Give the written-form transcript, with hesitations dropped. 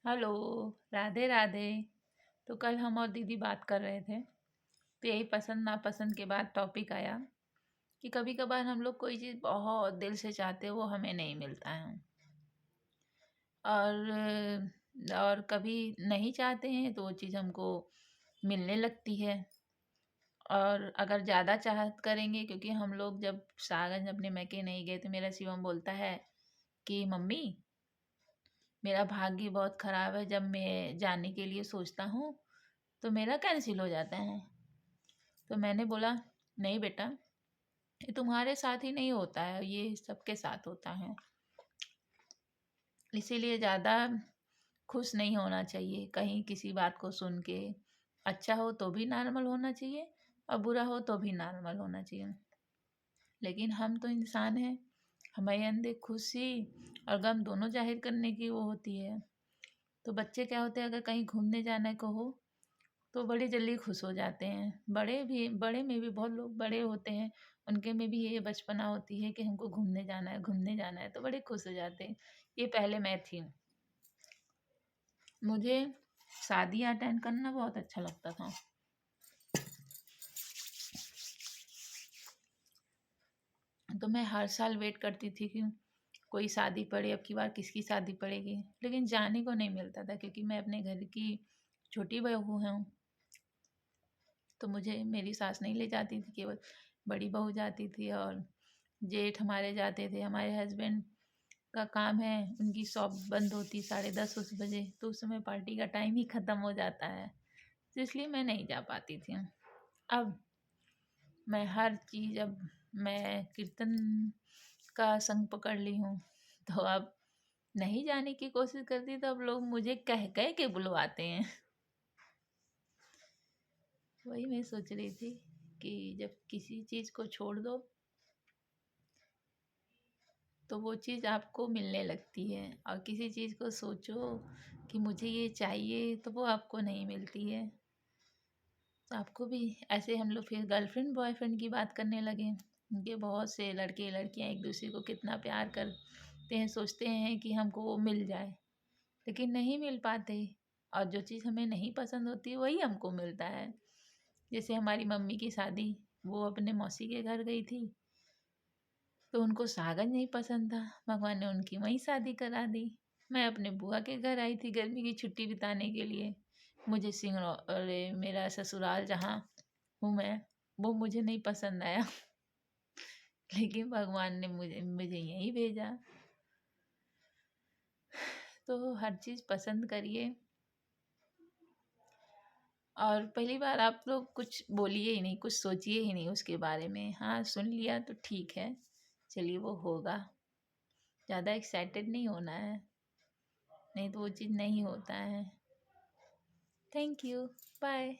Hello. Radhe Radhe. तो कल हम और दीदी बात कर रहे थे, तो यही पसंद नापसंद के बाद टॉपिक आया कि कभी कभार हम लोग कोई चीज़ बहुत दिल से चाहते हैं, वो हमें नहीं मिलता है। और कभी नहीं चाहते हैं तो वो चीज़ हमको मिलने लगती है। और अगर ज़्यादा चाहत करेंगे, क्योंकि हम लोग जब सागंज अपने मैके नहीं गए तो मेरा शिवम बोलता है कि मम्मी, मेरा भाग्य बहुत ख़राब है, जब मैं जाने के लिए सोचता हूँ तो मेरा कैंसिल हो जाता है। तो मैंने बोला, नहीं बेटा, ये तुम्हारे साथ ही नहीं होता है, ये सबके साथ होता है। इसीलिए ज़्यादा खुश नहीं होना चाहिए कहीं किसी बात को सुन के। अच्छा हो तो भी नॉर्मल होना चाहिए और बुरा हो तो भी नॉर्मल होना चाहिए। लेकिन हम तो इंसान हैं, हमारे अंदर खुशी और गम दोनों जाहिर करने की वो होती है। तो बच्चे क्या होते हैं, अगर कहीं घूमने जाने को हो तो बड़े जल्दी खुश हो जाते हैं। बड़े में भी बहुत लोग बड़े होते हैं, उनके में भी ये बचपना होती है कि हमको घूमने जाना है, घूमने जाना है, तो बड़े खुश हो जाते हैं। ये पहले मैं थी। मुझे शादियाँ अटेंड करना बहुत अच्छा लगता था। तो मैं हर साल वेट करती थी कि कोई शादी पड़े, अब की बार किसकी शादी पड़ेगी। लेकिन जाने को नहीं मिलता था, क्योंकि मैं अपने घर की छोटी बहू हूँ। तो मुझे मेरी सास नहीं ले जाती थी, केवल बड़ी बहू जाती थी और जेठ हमारे जाते थे। हमारे हस्बैंड का काम है, उनकी शॉप बंद होती 10:30 उस बजे, तो उस समय पार्टी का टाइम ही ख़त्म हो जाता है। तो इसलिए मैं नहीं जा पाती थी। अब मैं हर चीज़, अब मैं कीर्तन का संग पकड़ ली हूँ, तो अब नहीं जाने की कोशिश करती तो अब लोग मुझे कह कह के बुलवाते हैं। वही मैं सोच रही थी कि जब किसी चीज़ को छोड़ दो तो वो चीज़ आपको मिलने लगती है, और किसी चीज़ को सोचो कि मुझे ये चाहिए तो वो आपको नहीं मिलती है। तो आपको भी ऐसे, हम लोग फिर गर्लफ्रेंड बॉयफ्रेंड की बात करने लगे कि बहुत से लड़के लड़कियां एक दूसरे को कितना प्यार करते हैं, सोचते हैं कि हमको वो मिल जाए, लेकिन नहीं मिल पाते। और जो चीज़ हमें नहीं पसंद होती वही हमको मिलता है। जैसे हमारी मम्मी की शादी, वो अपने मौसी के घर गई थी, तो उनको सागन नहीं पसंद था, भगवान ने उनकी वहीं शादी करा दी। मैं अपने बुआ के घर आई थी गर्मी की छुट्टी बिताने के लिए। मुझे अरे मेरा ससुराल जहाँ हूँ मैं, वो मुझे नहीं पसंद आया। लेकिन भगवान ने मुझे मुझे यहीं भेजा। तो हर चीज़ पसंद करिए। और पहली बार आप लोग कुछ बोलिए ही नहीं, कुछ सोचिए ही नहीं उसके बारे में। हाँ, सुन लिया तो ठीक है, चलिए वो होगा। ज़्यादा एक्साइटेड नहीं होना है, नहीं तो वो चीज़ नहीं होता है। Thank you. बाय।